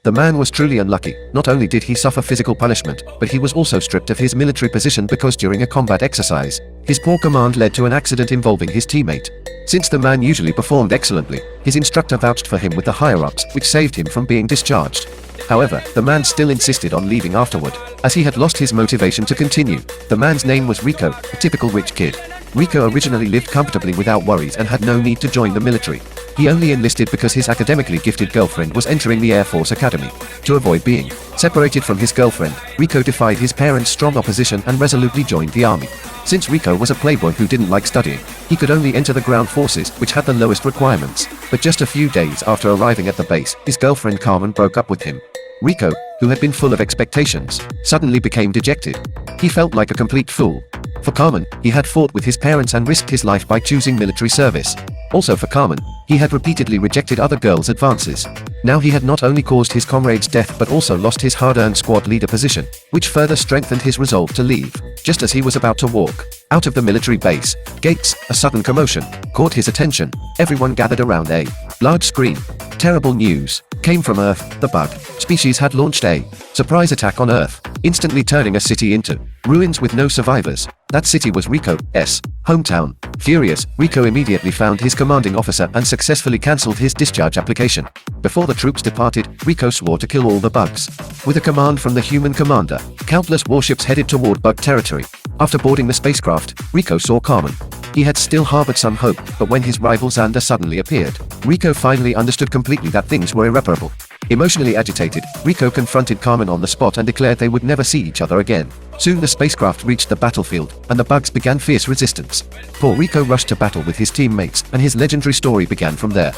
The man was truly unlucky. Not only did he suffer physical punishment, but he was also stripped of his military position because during a combat exercise, his poor command led to an accident involving his teammate. Since the man usually performed excellently, his instructor vouched for him with the higher-ups, which saved him from being discharged. However, the man still insisted on leaving afterward, as he had lost his motivation to continue. The man's name was Rico, a typical rich kid. Rico originally lived comfortably without worries and had no need to join the military. He only enlisted because his academically gifted girlfriend was entering the Air Force Academy. To avoid being separated from his girlfriend, Rico defied his parents' strong opposition and resolutely joined the army. Since Rico was a playboy who didn't like studying, he could only enter the ground forces, which had the lowest requirements. But just a few days after arriving at the base, his girlfriend Carmen broke up with him. Rico, who had been full of expectations, suddenly became dejected. He felt like a complete fool. For Carmen, he had fought with his parents and risked his life by choosing military service. Also for Carmen, he had repeatedly rejected other girls' advances. Now he had not only caused his comrade's death but also lost his hard-earned squad leader position, which further strengthened his resolve to leave. Just as he was about to walk out of the military base gates, a sudden commotion caught his attention. Everyone gathered around a large screen. Terrible news came from Earth. The bug species had launched a surprise attack on Earth, instantly turning a city into ruins with no survivors. That city was Rico's hometown. Furious, Rico immediately found his commanding officer and successfully cancelled his discharge application. Before the troops departed, Rico swore to kill all the bugs. With a command from the human commander, countless warships headed toward bug territory. After boarding the spacecraft, Rico saw Carmen. He had still harbored some hope, but when his rival Xander suddenly appeared, Rico finally understood completely that things were irreparable. Emotionally agitated, Rico confronted Carmen on the spot and declared they would never see each other again. Soon the spacecraft reached the battlefield, and the bugs began fierce resistance. Poor Rico rushed to battle with his teammates, and his legendary story began from there.